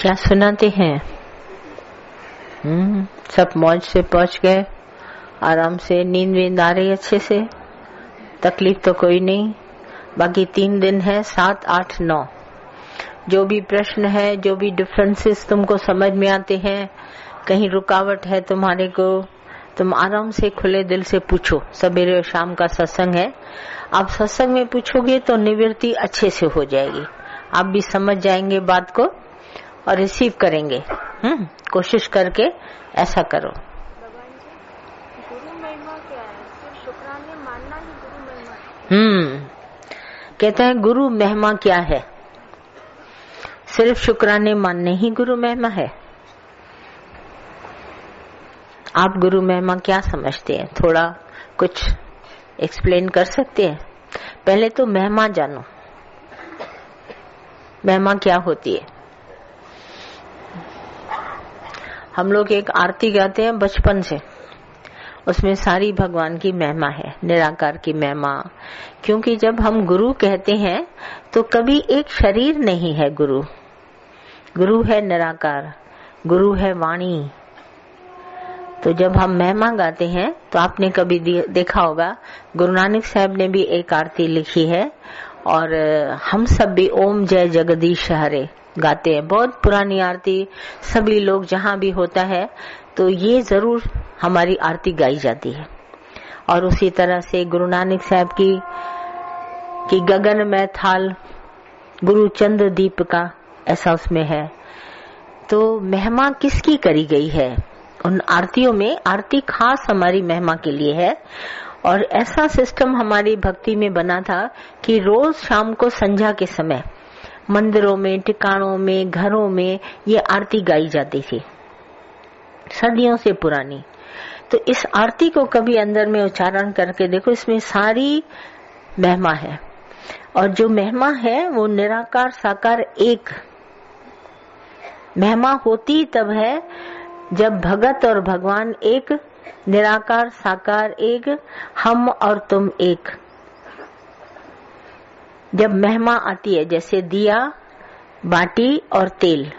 क्या सुनाते हैं? सब मौज से पहुंच गए, आराम से नींद वींद आ रही अच्छे से, तकलीफ तो कोई नहीं। बाकी 3 दिन है, 7, 8, 9। जो भी प्रश्न है, जो भी डिफरेंसेस तुमको समझ में आते हैं, कहीं रुकावट है तुम्हारे को, तुम आराम से खुले दिल से पूछो। सवेरे और शाम का सत्संग है, आप सत्संग में पूछोगे तो निवृत्ति अच्छे से हो जाएगी। आप भी समझ जाएंगे बात को और रिसीव करेंगे। कोशिश करके ऐसा करो। गुरु महिमा क्या है? सिर्फ शुक्राने मानना ही गुरु महिमा है। कहते हैं गुरु महिमा क्या है? सिर्फ शुक्राने मानने ही गुरु महिमा है। आप गुरु महिमा क्या समझते हैं? थोड़ा कुछ एक्सप्लेन कर सकते हैं? पहले तो महिमा जानो, महिमा क्या होती है। हम लोग एक आरती गाते हैं बचपन से, उसमें सारी भगवान की महिमा है, निराकार की महिमा। क्योंकि जब हम गुरु कहते हैं तो कभी एक शरीर नहीं है गुरु। गुरु है निराकार, गुरु है वाणी। तो जब हम महिमा गाते हैं तो आपने कभी देखा होगा, गुरु नानक साहब ने भी एक आरती लिखी है और हम सब भी ओम जय जगदीश हरे गाते हैं। बहुत पुरानी आरती, सभी लोग जहाँ भी होता है तो ये जरूर हमारी आरती गाई जाती है। और उसी तरह से गुरु नानक साहब की गगन में थाल गुरु चंद्र दीप का, ऐसा उसमें है। तो महिमा किसकी करी गई है उन आरतियों में? आरती खास हमारी महिमा के लिए है। और ऐसा सिस्टम हमारी भक्ति में बना था कि रोज शाम को संध्या के समय मंदिरों में, टिकाणों में, घरों में ये आरती गाई जाती थी, सदियों से पुरानी। तो इस आरती को कभी अंदर में उच्चारण करके देखो, इसमें सारी महिमा है। और जो महिमा है वो निराकार साकार एक महिमा होती तब है जब भगत और भगवान एक, निराकार साकार एक, हम और तुम एक। जब महिमा आती है, जैसे दिया, बाटी और तेल,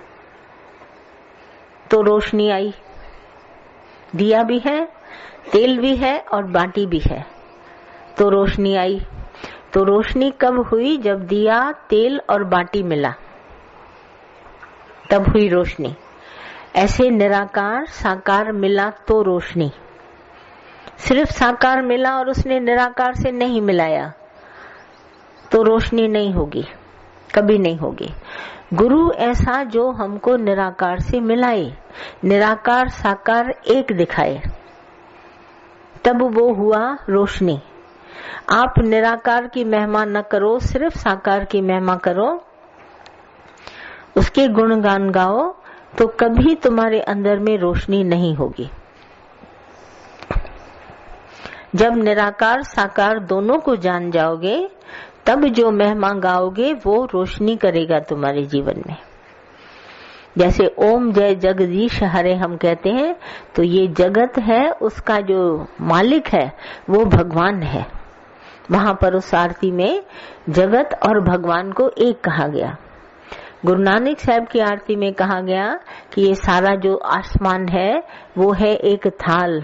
तो रोशनी आई। दिया भी है, तेल भी है और बाटी भी है, तो रोशनी आई। तो रोशनी कब हुई? जब दिया, तेल और बाटी मिला, तब हुई रोशनी। ऐसे निराकार साकार मिला तो रोशनी। सिर्फ साकार मिला और उसने निराकार से नहीं मिलाया तो रोशनी नहीं होगी, कभी नहीं होगी। गुरु ऐसा जो हमको निराकार से मिलाए, निराकार साकार एक दिखाए, तब वो हुआ रोशनी। आप निराकार की महिमा न करो, सिर्फ साकार की महिमा करो, उसके गुणगान गाओ, तो कभी तुम्हारे अंदर में रोशनी नहीं होगी। जब निराकार साकार दोनों को जान जाओगे, तब जो महिमा गाओगे वो रोशनी करेगा तुम्हारे जीवन में। जैसे ओम जय जगदीश हरे हम कहते हैं, तो ये जगत है, उसका जो मालिक है वो भगवान है। वहां पर उस आरती में जगत और भगवान को एक कहा गया। गुरु नानक साहब की आरती में कहा गया कि ये सारा जो आसमान है वो है एक थाल,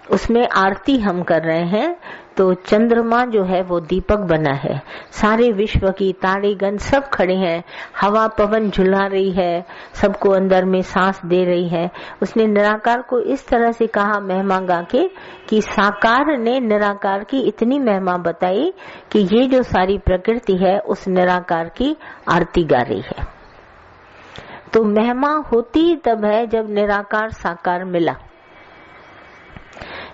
उसमें आरती हम कर रहे हैं। तो चंद्रमा जो है वो दीपक बना है, सारे विश्व की तारेगण सब खड़े हैं, हवा पवन झुला रही है, सबको अंदर में सांस दे रही है। उसने निराकार को इस तरह से कहा महिमा गा के कि साकार ने निराकार की इतनी महिमा बताई कि ये जो सारी प्रकृति है उस निराकार की आरती गा रही है। तो महिमा होती तब है जब निराकार साकार मिला।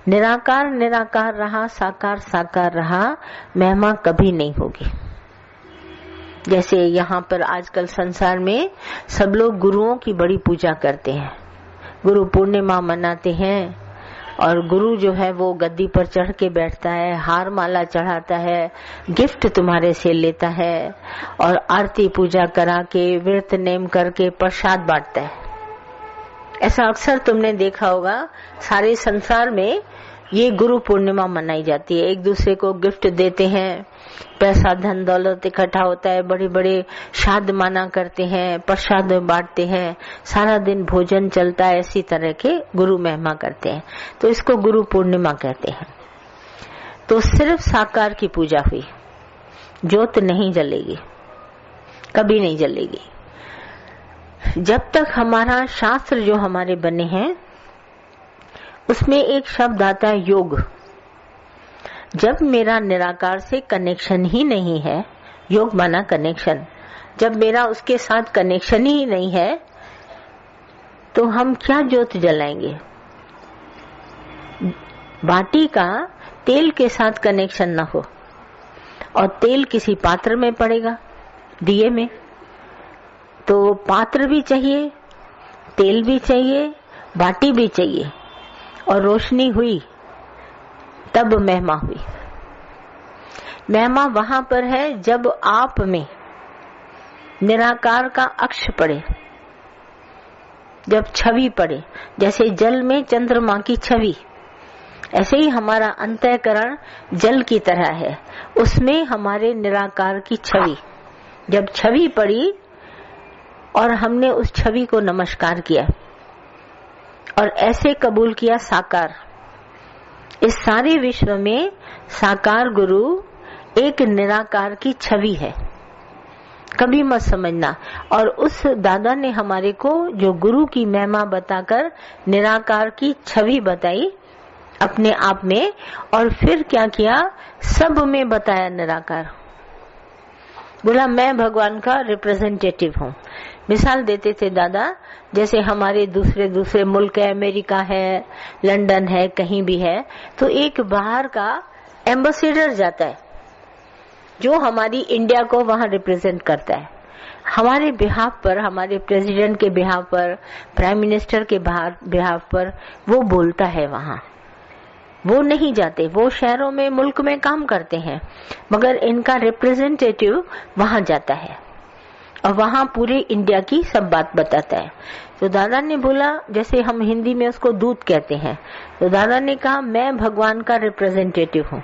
निराकार निराकार रहा, साकार साकार रहा, महिमा कभी नहीं होगी। जैसे यहाँ पर आजकल संसार में सब लोग गुरुओं की बड़ी पूजा करते हैं, गुरु पूर्णिमा मनाते हैं, और गुरु जो है वो गद्दी पर चढ़ के बैठता है, हार माला चढ़ाता है, गिफ्ट तुम्हारे से लेता है और आरती पूजा करा के व्रत नेम करके प्रसाद बांटता है। ऐसा अक्सर तुमने देखा होगा। सारे संसार में ये गुरु पूर्णिमा मनाई जाती है। एक दूसरे को गिफ्ट देते हैं, पैसा धन दौलत इकट्ठा होता है, बड़े बड़े श्राद्ध माना करते हैं, प्रसाद बांटते हैं, सारा दिन भोजन चलता है, इसी तरह के गुरु महिमा करते हैं। तो इसको गुरु पूर्णिमा कहते हैं। तो सिर्फ साकार की पूजा हुई, ज्योत नहीं जलेगी, कभी नहीं जलेगी। जब तक हमारा शास्त्र जो हमारे बने हैं उसमें एक शब्द आता है योग। जब मेरा निराकार से कनेक्शन ही नहीं है, योग माना कनेक्शन, जब मेरा उसके साथ कनेक्शन ही नहीं है तो हम क्या ज्योत जलाएंगे। बाटी का तेल के साथ कनेक्शन न हो और तेल किसी पात्र में पड़ेगा, दिए में, तो पात्र भी चाहिए, तेल भी चाहिए, बाटी भी चाहिए, और रोशनी हुई तब महिमा हुई। महिमा वहां पर है जब आप में निराकार का अक्ष पड़े, जब छवि पड़े। जैसे जल में चंद्रमा की छवि, ऐसे ही हमारा अंतःकरण जल की तरह है, उसमें हमारे निराकार की छवि। जब छवि पड़ी और हमने उस छवि को नमस्कार किया और ऐसे कबूल किया साकार। इस सारे विश्व में साकार गुरु एक निराकार की छवि है, कभी मत समझना। और उस दादा ने हमारे को जो गुरु की महिमा बताकर निराकार की छवि बताई अपने आप में, और फिर क्या किया, सब में बताया निराकार। बोला मैं भगवान का रिप्रेजेंटेटिव हूँ। मिसाल देते थे दादा, जैसे हमारे दूसरे मुल्क है, अमेरिका है, लंदन है, कहीं भी है, तो एक बाहर का एम्बेसडर जाता है जो हमारी इंडिया को वहां रिप्रेजेंट करता है। हमारे बिहाफ पर, हमारे प्रेसिडेंट के बिहाफ पर, प्राइम मिनिस्टर के बिहाफ पर वो बोलता है। वहां वो नहीं जाते, वो शहरों में मुल्क में काम करते हैं, मगर इनका रिप्रेजेंटेटिव वहां जाता है और वहां पूरे इंडिया की सब बात बताता है। तो दादा ने बोला, जैसे हम हिंदी में उसको दूत कहते हैं, तो दादा ने कहा मैं भगवान का रिप्रेजेंटेटिव हूँ,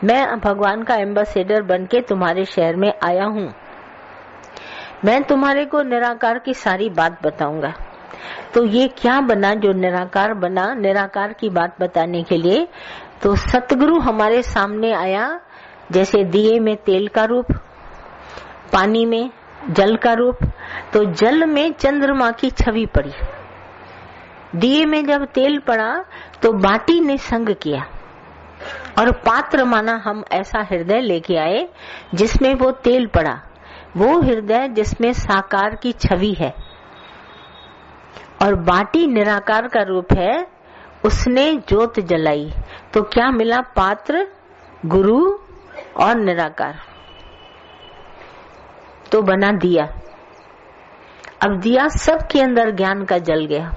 मैं भगवान का एम्बेसडर बनके तुम्हारे शहर में आया हूँ, मैं तुम्हारे को निराकार की सारी बात बताऊंगा। तो ये क्या बना जो निराकार बना, निराकार की बात बताने के लिए तो सतगुरु हमारे सामने आया, जैसे दिए में तेल का रूप, पानी में जल का रूप। तो जल में चंद्रमा की छवि पड़ी, दिए में जब तेल पड़ा तो बाटी ने संग किया, और पात्र माना हम ऐसा हृदय लेके आए जिसमें वो तेल पड़ा, वो हृदय जिसमें साकार की छवि है, और बाटी निराकार का रूप है, उसने ज्योत जलाई। तो क्या मिला, पात्र, गुरु और निराकार, तो बना दिया। अब दिया सबके अंदर ज्ञान का जल गया।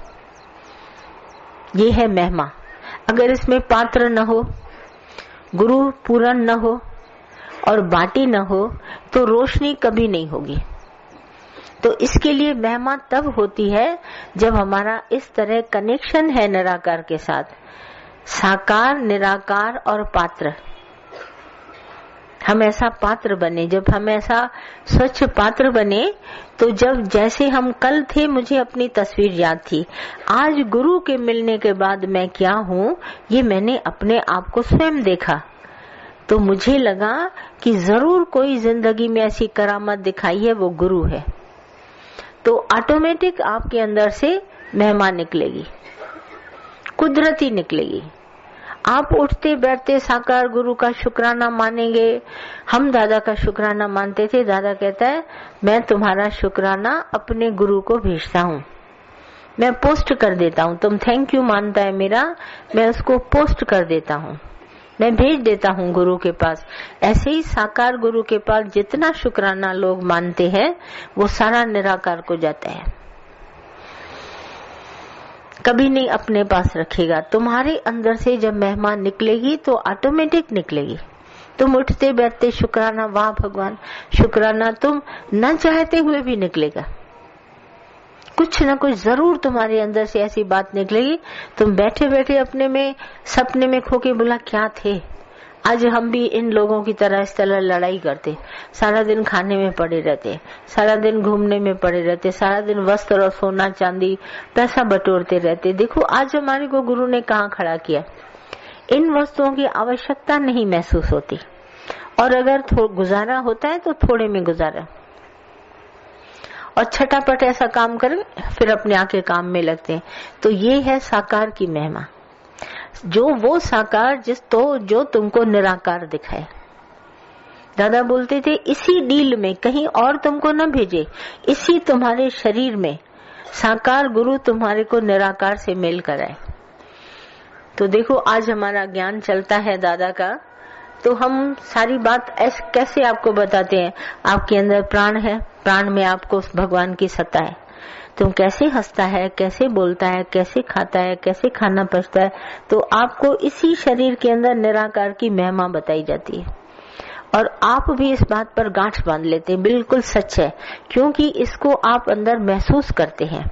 ये है महिमा। अगर इसमें पात्र न हो, गुरु पूरन न हो और बाटी न हो तो रोशनी कभी नहीं होगी। तो इसके लिए महिमा तब होती है जब हमारा इस तरह कनेक्शन है निराकार के साथ, साकार, निराकार और पात्र। हम ऐसा पात्र बने, जब हम ऐसा स्वच्छ पात्र बने, तो जब जैसे हम कल थे, मुझे अपनी तस्वीर याद थी, आज गुरु के मिलने के बाद मैं क्या हूँ ये मैंने अपने आप को स्वयं देखा। तो मुझे लगा कि जरूर कोई जिंदगी में ऐसी करामत दिखाई है, वो गुरु है। तो ऑटोमेटिक आपके अंदर से महिमा निकलेगी, कुदरती निकलेगी। आप उठते बैठते साकार गुरु का शुक्राना मानेंगे। हम दादा का शुक्राना मानते थे। दादा कहता है मैं तुम्हारा शुक्राना अपने गुरु को भेजता हूँ, मैं पोस्ट कर देता हूँ। तुम थैंक यू मानता है मेरा, मैं उसको पोस्ट कर देता हूँ, मैं भेज देता हूँ गुरु के पास। ऐसे ही साकार गुरु के पास जितना शुक्राना लोग मानते हैं वो सारा निराकार को जाता है, कभी नहीं अपने पास रखेगा। तुम्हारे अंदर से जब महिमा निकलेगी तो ऑटोमेटिक निकलेगी। तुम उठते बैठते शुक्राना, वाह भगवान, शुक्राना तुम न चाहते हुए भी निकलेगा, कुछ न कुछ जरूर तुम्हारे अंदर से ऐसी बात निकलेगी। तुम बैठे बैठे अपने में सपने में खो के बोला क्या थे, आज हम भी इन लोगों की तरह इस तरह लड़ाई करते, सारा दिन खाने में पड़े रहते, सारा दिन घूमने में पड़े रहते, सारा दिन वस्त्र और सोना चांदी पैसा बटोरते रहते। देखो आज हमारे को गुरु ने कहाँ खड़ा किया। इन वस्तुओं की आवश्यकता नहीं महसूस होती, और अगर गुजारा होता है तो थोड़े में गुजारा, और छटापट ऐसा काम करें फिर अपने आके काम में लगते हैं। तो ये है साकार की महिमा, जो वो साकार जो तुमको निराकार दिखाए। दादा बोलते थे इसी डील में कहीं और तुमको न भेजे, इसी तुम्हारे शरीर में साकार गुरु तुम्हारे को निराकार से मेल कराए। तो देखो आज हमारा ज्ञान चलता है दादा का, तो हम सारी बात ऐसे कैसे आपको बताते हैं। आपके अंदर प्राण है, प्राण में आपको भगवान की सत्ता है। तुम कैसे हंसता है, कैसे बोलता है, कैसे खाता है, कैसे खाना पचता है, तो आपको इसी शरीर के अंदर निराकार की महिमा बताई जाती है। और आप भी इस बात पर गांठ बांध लेते हैं, बिल्कुल सच है, क्योंकि इसको आप अंदर महसूस करते हैं।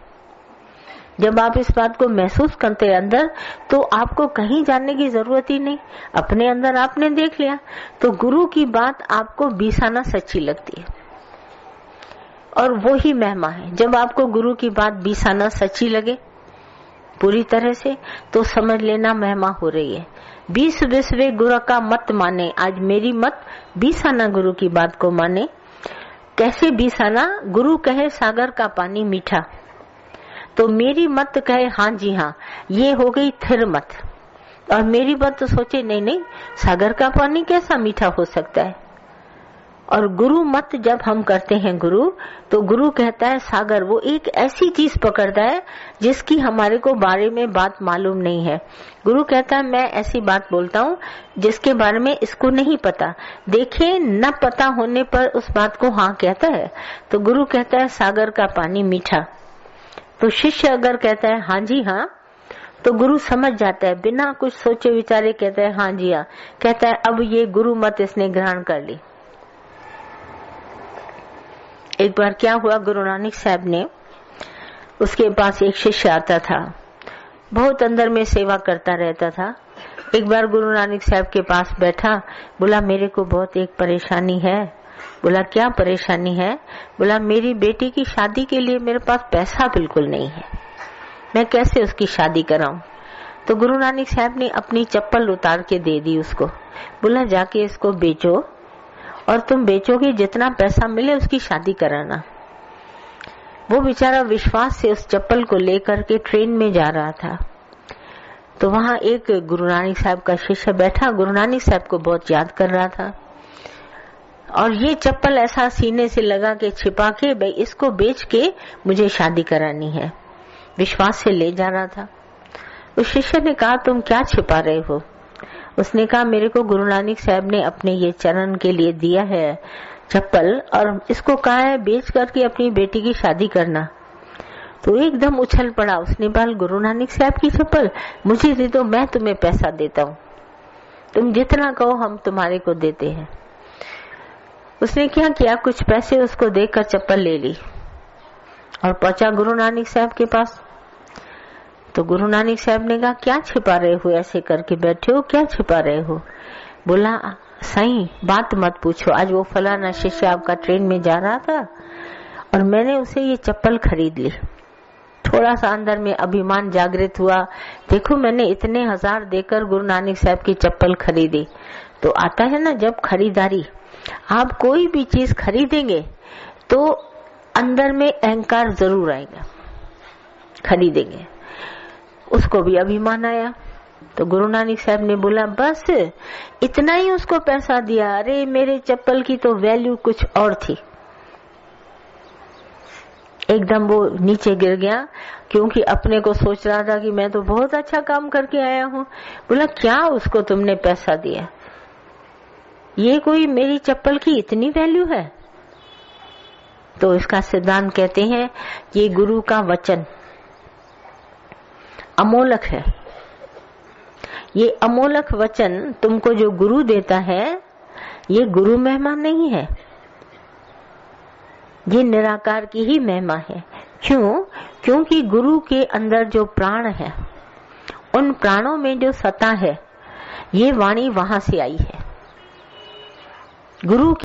जब आप इस बात को महसूस करते हैं अंदर, तो आपको कहीं जाने की जरूरत ही नहीं, अपने अंदर आपने देख लिया। तो गुरु की बात आपको बीसाना सच्ची लगती है, और वो ही महिमा है। जब आपको गुरु की बात बीसाना सच्ची लगे पूरी तरह से, तो समझ लेना महिमा हो रही है। 20 गुरु का मत माने, आज मेरी मत बीसाना गुरु की बात को माने। कैसे बीसाना, गुरु कहे सागर का पानी मीठा, तो मेरी मत कहे हाँ जी हाँ, ये हो गई थिर मत। और मेरी बात तो सोचे नहीं नहीं, सागर का पानी कैसा मीठा हो सकता है। और गुरु मत जब हम करते हैं गुरु, तो गुरु कहता है सागर, वो एक ऐसी चीज पकड़ता है जिसकी हमारे को बारे में बात मालूम नहीं है। गुरु कहता है मैं ऐसी बात बोलता हूँ जिसके बारे में इसको नहीं पता। देखे न पता होने पर उस बात को हाँ कहता है, तो गुरु कहता है सागर का पानी मीठा। तो शिष्य अगर कहता है हाँ जी हाँ, तो गुरु समझ जाता है, बिना कुछ सोचे विचारे कहता है हाँ जी हाँ, कहता है अब ये गुरु मत इसने ग्रहण कर ली। एक बार क्या हुआ, गुरु नानक साहब ने, उसके पास एक शिष्य आता था, बहुत अंदर में सेवा करता रहता था। एक बार गुरु नानक साहब के पास बैठा, बोला मेरे को बहुत एक परेशानी है। बोला क्या परेशानी है? बोला मेरी बेटी की शादी के लिए मेरे पास पैसा बिल्कुल नहीं है, मैं कैसे उसकी शादी कराऊं। तो गुरु नानक साहब ने अपनी चप्पल उतार के दे दी उसको, बोला जाके इसको बेचो, और तुम बेचोगे जितना पैसा मिले उसकी शादी कराना। वो बेचारा विश्वास से उस चप्पल को लेकर के ट्रेन में जा रहा था। तो वहां एक गुरु नानक साहब का शिष्य बैठा, गुरु नानक साहब को बहुत याद कर रहा था, और ये चप्पल ऐसा सीने से लगा के छिपा के भाई इसको बेच के मुझे शादी करानी है, विश्वास से ले जा रहा था। उस शिष्य ने कहा तुम क्या छिपा रहे हो? उसने कहा मेरे को गुरु नानक साहब ने अपने ये चरण के लिए दिया है चप्पल, और इसको कहा है बेच करके अपनी बेटी की शादी करना। तो एकदम उछल पड़ा, उसने बोला गुरु नानक साहब की चप्पल मुझे दे दो, मैं तुम्हें पैसा देता हूँ, तुम जितना कहो हम तुम्हारे को देते हैं। उसने क्या किया, कुछ पैसे उसको देकर चप्पल ले ली और पहुंचा गुरु नानक साहब के पास। तो गुरु नानक साहब ने कहा क्या छिपा रहे हो, ऐसे करके बैठे हो, क्या छिपा रहे हो? बोला साईं बात मत पूछो, आज वो फलाना शिष्य आपका ट्रेन में जा रहा था और मैंने उसे ये चप्पल खरीद ली। थोड़ा सा अंदर में अभिमान जागृत हुआ, देखो मैंने इतने हजार देकर गुरु नानक साहब की चप्पल खरीदी। तो आता है ना जब खरीदारी, आप कोई भी चीज खरीदेंगे तो अंदर में अहंकार जरूर आएगा, खरीदेंगे। उसको भी अभिमान आया, तो गुरु नानक साहब ने बोला बस इतना ही उसको पैसा दिया, अरे मेरे चप्पल की तो वैल्यू कुछ और थी। एकदम वो नीचे गिर गया, क्योंकि अपने को सोच रहा था कि मैं तो बहुत अच्छा काम करके आया हूँ। बोला क्या उसको तुमने पैसा दिया, ये कोई मेरी चप्पल की इतनी वैल्यू है? तो इसका सिद्धांत कहते हैं ये गुरु का वचन अमोलक है। ये अमोलक वचन तुमको जो गुरु देता है, ये गुरु महिमा नहीं है, ये निराकार की ही महिमा है। क्यों? क्योंकि गुरु के अंदर जो प्राण है, उन प्राणों में जो सत्ता है, ये वाणी वहां से आई है। गुरु